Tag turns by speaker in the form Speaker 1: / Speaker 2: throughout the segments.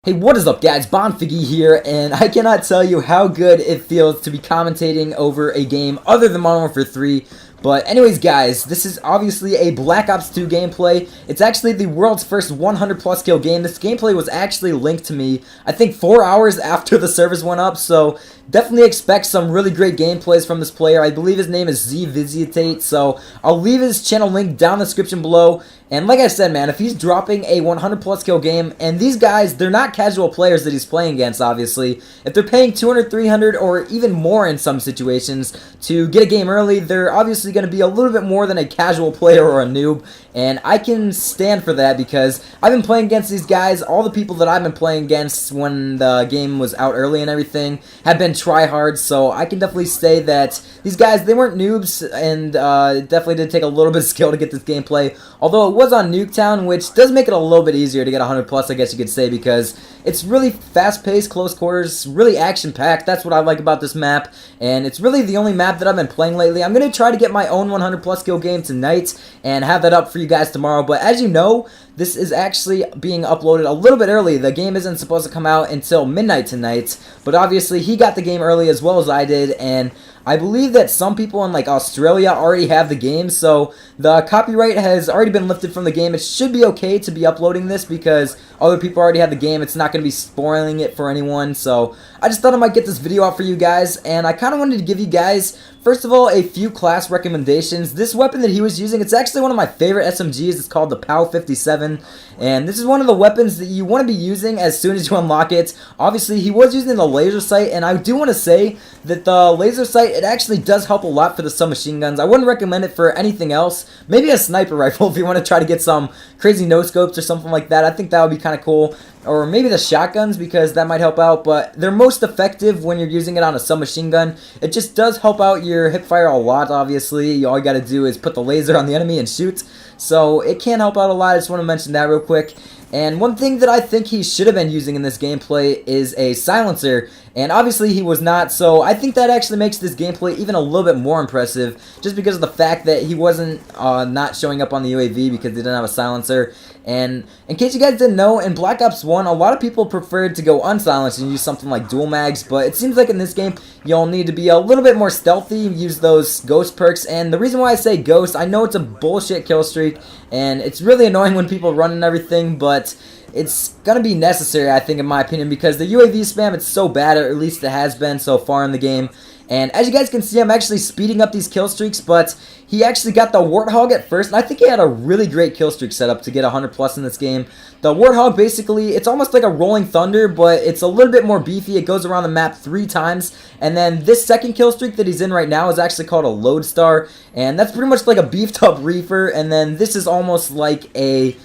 Speaker 1: Hey, what is up, guys? Bonfiggy here, and I cannot tell you how good it feels to be commentating over a game other than Modern Warfare 3. But anyways, guys, this is obviously a Black Ops 2 gameplay. It's actually the world's first 100 plus kill game. This gameplay was actually linked to me, I think 4 hours after the servers went up, so definitely expect some really great gameplays from this player. I believe his name is ZVisitate, so I'll leave his channel link down in the description below. And like I said, man, if he's dropping a 100 plus kill game, and these guys, they're not casual players that he's playing against, obviously. If they're paying 200, 300, or even more in some situations to get a game early, they're obviously going to be a little bit more than a casual player or a noob. And I can stand for that because I've been playing against these guys. All the people that I've been playing against when the game was out early and everything have been tryhards, so I can definitely say that these guys, they weren't noobs, and it definitely did take a little bit of skill to get this gameplay. Although it was on Nuketown, which does make it a little bit easier to get 100 plus, I guess you could say, because it's really fast-paced, close quarters, really action-packed. That's what I like about this map, and it's really the only map that I've been playing lately. I'm going to try to get my own 100 plus kill game tonight and have that up for you guys tomorrow, but as you know, this is actually being uploaded a little bit early. The game isn't supposed to come out until midnight tonight, but obviously he got the game early as well as I did, and I believe that some people in like Australia already have the game, so the copyright has already been lifted from the game. It should be okay to be uploading this because other people already have the game. It's not going to be spoiling it for anyone, so I just thought I might get this video out for you guys, and I kind of wanted to give you guys, first of all, a few class recommendations. This weapon that he was using, it's actually one of my favorite SMGs. It's called the POW 57, and this is one of the weapons that you want to be using as soon as you unlock it. Obviously, he was using the laser sight, and I do want to say that the laser sight, it actually does help a lot for the submachine guns. I wouldn't recommend it for anything else. Maybe a sniper rifle if you want to try to get some crazy no-scopes or something like that. I think that would be kind of cool. Or maybe the shotguns, because that might help out, but they're most effective when you're using it on a submachine gun. It just does help out your hipfire a lot, obviously. All you gotta do is put the laser on the enemy and shoot. So it can help out a lot. I just want to mention that real quick. And one thing that I think he should have been using in this gameplay is a silencer, and obviously he was not, so I think that actually makes this gameplay even a little bit more impressive, just because of the fact that he wasn't not showing up on the UAV because he didn't have a silencer. And in case you guys didn't know, in Black Ops 1, a lot of people preferred to go unsilenced and use something like dual mags, but it seems like in this game, you'll need to be a little bit more stealthy, use those ghost perks, and the reason why I say ghost, I know it's a bullshit kill streak, and it's really annoying when people run and everything, but it's gonna be necessary, I think, in my opinion, because the UAV spam, it's so bad, or at least it has been so far in the game. And as you guys can see, I'm actually speeding up these kill streaks, but he actually got the Warthog at first, and I think he had a really great kill streak set up to get 100 plus in this game. The Warthog, basically, it's almost like a Rolling Thunder, but it's a little bit more beefy. It goes around the map 3 times, and then this second kill streak that he's in right now is actually called a Lodestar, and that's pretty much like a beefed up Reaper, and then this is almost like a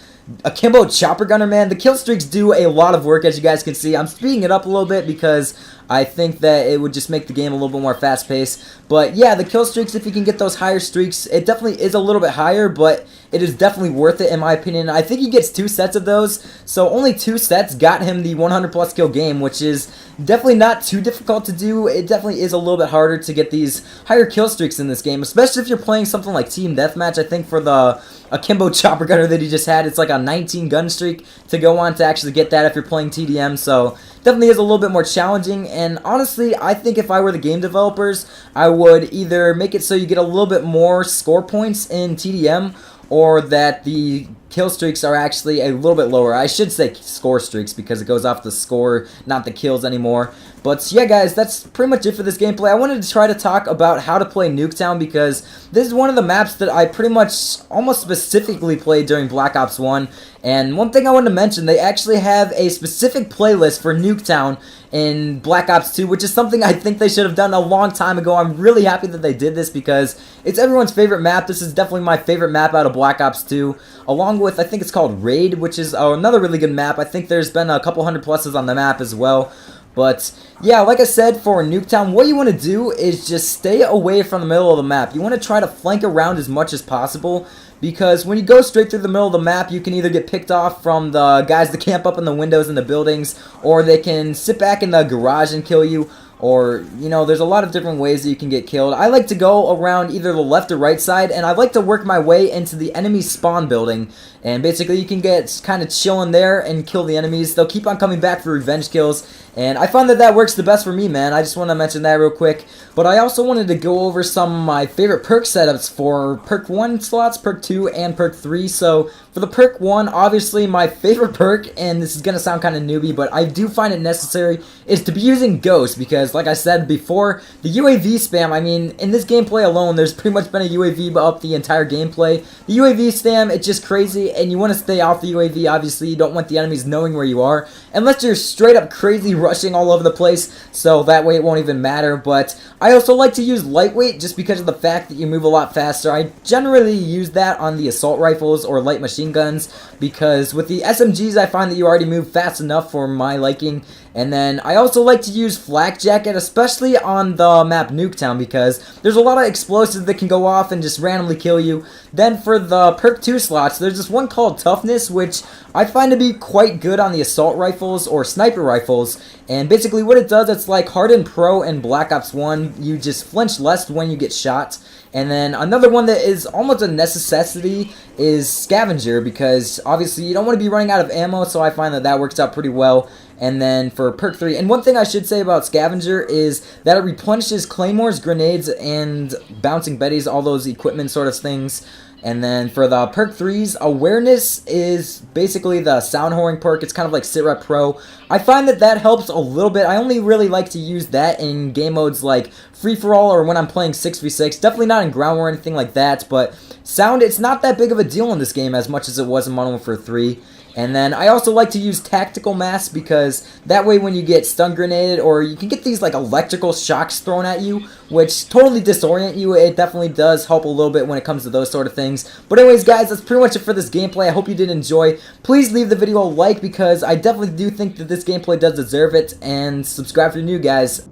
Speaker 1: Akimbo Chopper Gunner, man. The kill streaks do a lot of work, as you guys can see. I'm speeding it up a little bit because I think that it would just make the game a little bit more fast-paced. But yeah, the kill streaks, if you can get those higher streaks, it definitely is a little bit higher, but it is definitely worth it in my opinion. I think he gets 2 sets of those, so only 2 sets got him the 100 plus kill game, which is definitely not too difficult to do. It definitely is a little bit harder to get these higher kill streaks in this game, especially if you're playing something like Team Deathmatch. I think for the Akimbo Chopper Gunner that he just had, it's like a 19 gun streak to go on to actually get that if you're playing TDM, so definitely is a little bit more challenging. And honestly, I think if I were the game developers, I would either make it so you get a little bit more score points in TDM, or that the kill streaks are actually a little bit lower. I should say score streaks because it goes off the score, not the kills anymore. But yeah, guys, that's pretty much it for this gameplay. I wanted to try to talk about how to play Nuketown because this is one of the maps that I pretty much almost specifically played during Black Ops 1. And one thing I wanted to mention, they actually have a specific playlist for Nuketown in Black Ops 2, which is something I think they should have done a long time ago. I'm really happy that they did this because it's everyone's favorite map. This is definitely my favorite map out of Black Ops 2, along with, I think it's called Raid, which is another really good map. I think there's been a couple 100 pluses on the map as well. But yeah, like I said, for Nuketown, what you want to do is just stay away from the middle of the map. You want to try to flank around as much as possible, because when you go straight through the middle of the map, you can either get picked off from the guys that camp up in the windows in the buildings, or they can sit back in the garage and kill you, or, you know, there's a lot of different ways that you can get killed. I like to go around either the left or right side, and I like to work my way into the enemy spawn building. and basically you can get kind of chilling there and kill the enemies. They'll keep on coming back for revenge kills, and I find that that works the best for me, man. I just want to mention that real quick. But I also wanted to go over some of my favorite perk setups for perk 1 slots, perk 2, and perk 3. So for the perk 1, obviously my favorite perk, and this is going to sound kind of newbie, but I do find it necessary, is to be using Ghost, because like I said before, the UAV spam, I mean, in this gameplay alone, there's pretty much been a UAV up the entire gameplay. The UAV spam, it's just crazy, and you want to stay off the UAV, obviously. You don't want the enemies knowing where you are, unless you're straight up crazy rushing all over the place, so that way it won't even matter. But I also like to use lightweight just because of the fact that you move a lot faster. I generally use that on the assault rifles or light machine guns, because with the SMGs I find that you already move fast enough for my liking. And then I also like to use Flak Jacket, especially on the map Nuketown, because there's a lot of explosives that can go off and just randomly kill you. Then for the perk 2 slots, there's this one called Toughness, which I find to be quite good on the assault rifles or sniper rifles. And basically what it does, it's like Hardened Pro and Black Ops 1, you just flinch less when you get shot. And then another one that is almost a necessity is Scavenger, because obviously you don't want to be running out of ammo, so I find that that works out pretty well. And then for perk 3, and one thing I should say about Scavenger is that it replenishes claymores, grenades, and bouncing betties, all those equipment sort of things. And then for the perk 3s, Awareness is basically the sound whoring perk. It's kind of like Sitrep Pro. I find that that helps a little bit. I only really like to use that in game modes like free-for-all or when I'm playing 6v6. Definitely not in ground war or anything like that, but sound, it's not that big of a deal in this game as much as it was in Modern Warfare 3. And then I also like to use Tactical Mass, because that way when you get stun grenaded, or you can get these like electrical shocks thrown at you, which totally disorient you, it definitely does help a little bit when it comes to those sort of things. But anyways guys, that's pretty much it for this gameplay. I hope you did enjoy. Please leave the video a like, because I definitely do think that this gameplay does deserve it, and subscribe if you're new, guys.